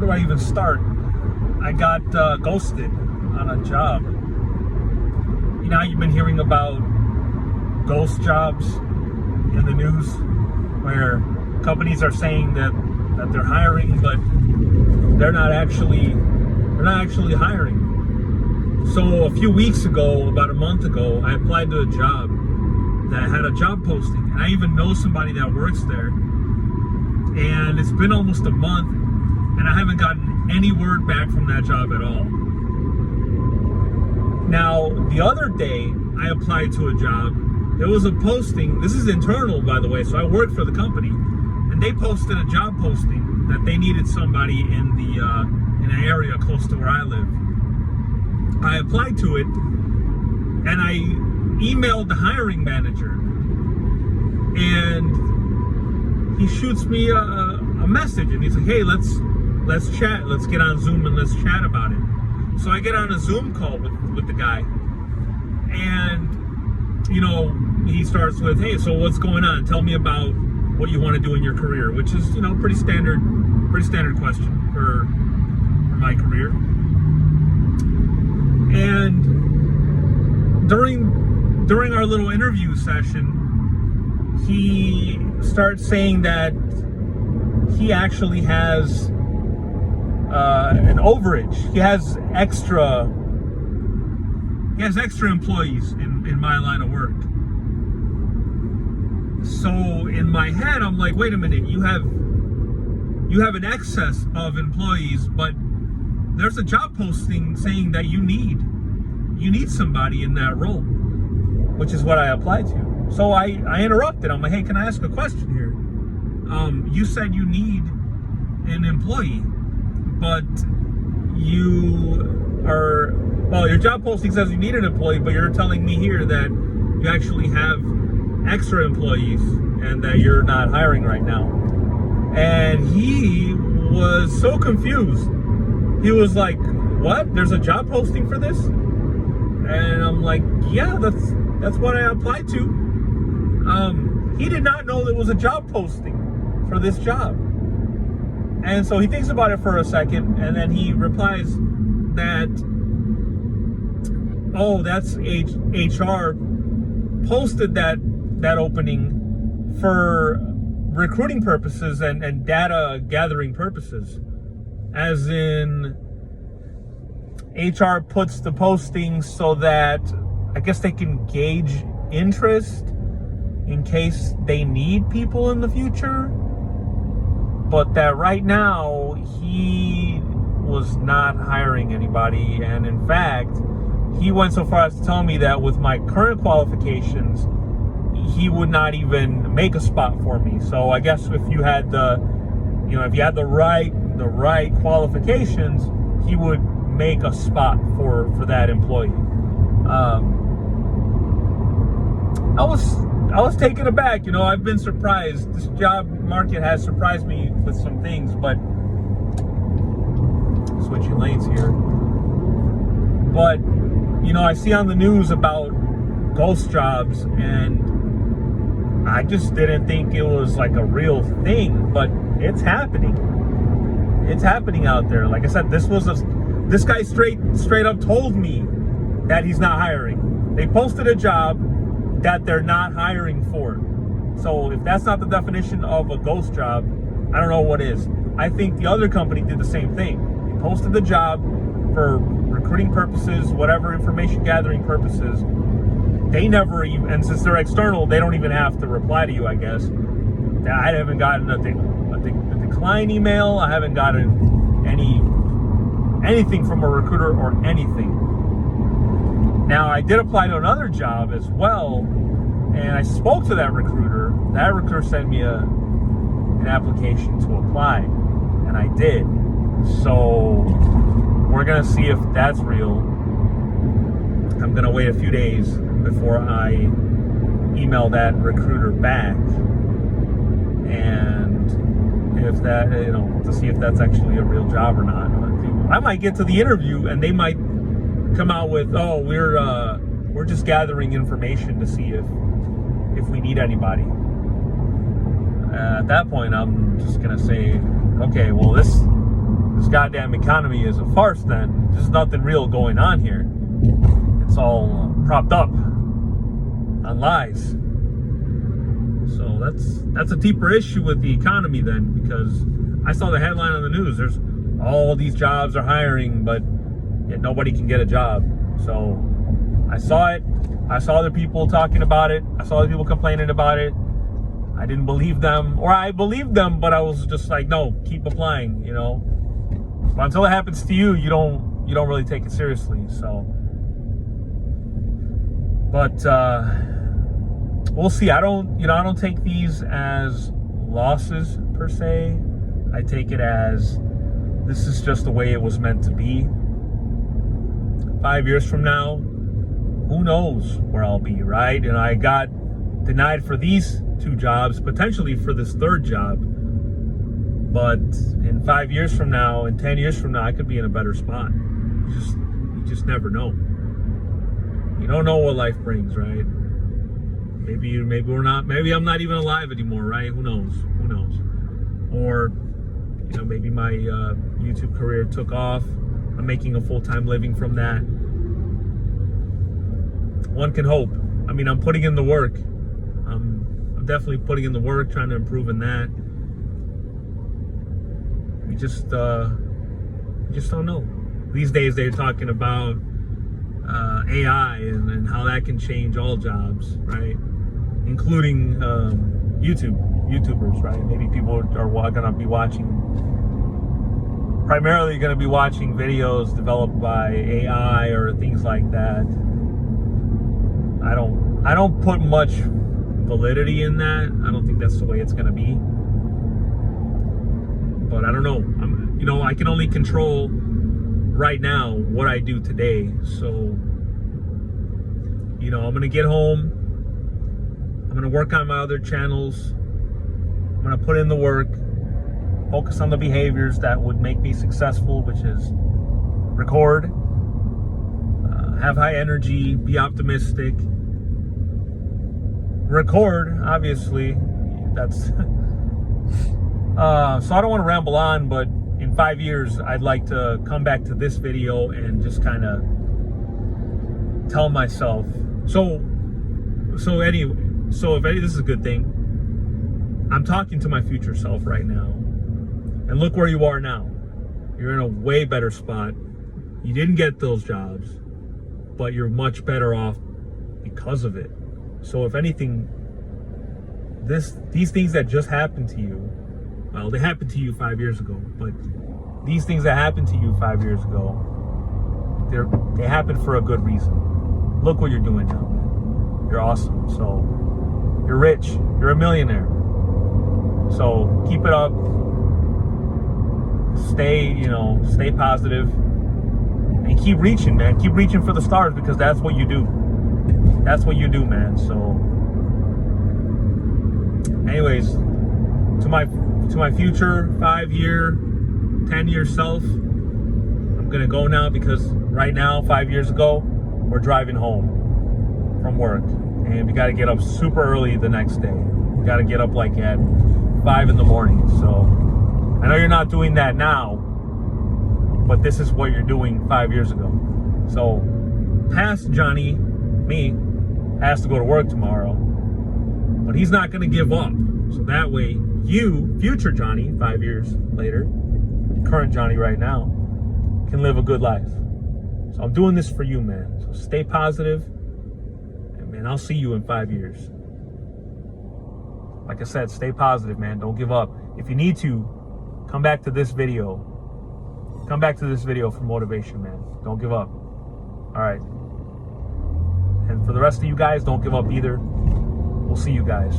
do I even start? I got ghosted on a job. You know how you've been hearing about ghost jobs in the news, where companies are saying that they're hiring, but they're not actually hiring. So a few weeks ago, about a month ago, I applied to a job that had a job posting, and I even know somebody that works there. And it's been almost a month, and I haven't gotten any word back from that job at all. Now, the other day, I applied to a job. There was a posting. This is internal, by the way, so I work for the company, and they posted a job posting that they needed somebody in an area close to where I live. I applied to it, and I emailed the hiring manager, and he shoots me a message, and he's like, "Hey, let's chat. Let's get on Zoom and let's chat about it." So I get on a Zoom call with the guy, and he starts with, "Hey, so what's going on? Tell me about what you want to do in your career," which is pretty standard question for my career. And during our little interview session, he starts saying that he actually has an overage. He has extra employees in my line of work. So in my head, I'm like, wait a minute, you have an excess of employees, but there's a job posting saying that you need somebody in that role, which is what I applied to. So I interrupted. I'm like, "Hey, can I ask a question here? You said you need an employee, but your job posting says you need an employee, but you're telling me here that you actually have extra employees and that you're not hiring right now." And he was so confused. He was like, "What? There's a job posting for this?" And I'm like, "Yeah, that's what I applied to." He did not know there was a job posting for this job. And so he thinks about it for a second, and then he replies that, "Oh, that's HR posted that opening for recruiting purposes and data gathering purposes. As in, HR puts the posting so that I guess they can gauge interest in case they need people in the future. But that right now, he was not hiring anybody. And in fact, he went so far as to tell me that with my current qualifications, he would not even make a spot for me. So I guess if you had the right qualifications, he would make a spot for that employee. I was taken aback. I've been surprised. This job market has surprised me with some things, but switching lanes here. But I see on the news about ghost jobs, and I just didn't think it was like a real thing, but it's happening. It's happening out there. Like I said, this guy straight up told me that he's not hiring. They posted a job that they're not hiring for. So if that's not the definition of a ghost job, I don't know what is. I think the other company did the same thing. They posted the job for recruiting purposes, whatever information gathering purposes. They never even, and since they're external, they don't even have to reply to you, I guess. I haven't gotten a decline email. I haven't gotten anything from a recruiter or anything. Now, I did apply to another job as well, and I spoke to that recruiter. That recruiter sent me an application to apply, and I did. So we're gonna see if that's real. I'm gonna wait a few days before I email that recruiter back, and if that, to see if that's actually a real job or not. I might get to the interview and they might come out with, "Oh, we're just gathering information to see if we need anybody." At that point, I'm just gonna say, okay, well, this goddamn economy is a farce, then there's nothing real going on here. It's all propped up on lies. So that's a deeper issue with the economy then, because I saw the headline on the news. There's all these jobs are hiring, but yet nobody can get a job. So I saw it. I saw other people talking about it. I saw other people complaining about it. I didn't believe them, or I believed them, but I was just like, no, keep applying, you know. But until it happens to you, you don't really take it seriously. So, but we'll see. I don't take these as losses per se. I take it as this is just the way it was meant to be. 5 years from now, who knows where I'll be, right? And I got denied for these 2 jobs, potentially for this 3rd job. But in 5 years from now, in 10 years from now, I could be in a better spot. You just never know. You don't know what life brings, right? Maybe we're not. Maybe I'm not even alive anymore, right? Who knows? Who knows? Or, you know, maybe my YouTube career took off. I'm making a full-time living from that. One can hope. I mean, I'm putting in the work. I'm definitely putting in the work, trying to improve in that. We just don't know. These days they're talking about AI and how that can change all jobs, right? Including YouTubers, right? Maybe people are gonna be primarily gonna be watching videos developed by AI or things like that. I don't put much validity in that. I don't think that's the way it's gonna be. But I don't know. I can only control right now what I do today. So, I'm gonna get home. I'm gonna work on my other channels. I'm gonna put in the work, focus on the behaviors that would make me successful, which is record, have high energy, be optimistic, record, obviously. That's so I don't want to ramble on, but in 5 years I'd like to come back to this video and just kind of tell myself, this is a good thing. I'm talking to my future self right now, and look where you are now. You're in a way better spot. You didn't get those jobs, but you're much better off because of it. So if anything, these things that just happened to you, well, they happened to you 5 years ago, but these things that happened to you 5 years ago, they happened for a good reason. Look what you're doing now, man. You're awesome. So you're rich. You're a millionaire. So keep it up. Stay positive, and keep reaching, man. Keep reaching for the stars, because that's what you do. That's what you do, man. So anyways, to my future 5-year, 10-year self, I'm gonna go now, because right now, 5 years ago, we're driving home from work, and we got to get up super early the next day. We got to get up like at 5 in the morning. So I know you're not doing that now, but this is what you're doing 5 years ago. So past Johnny, me, has to go to work tomorrow, but he's not going to give up. So that way you, future Johnny, 5 years later, current Johnny right now, can live a good life. So I'm doing this for you, man. So stay positive, and man, I'll see you in 5 years. Like I said, stay positive, man. Don't give up. If you need to, come back to this video. Come back to this video for motivation, man. Don't give up. All right. And for the rest of you guys, don't give up either. We'll see you guys.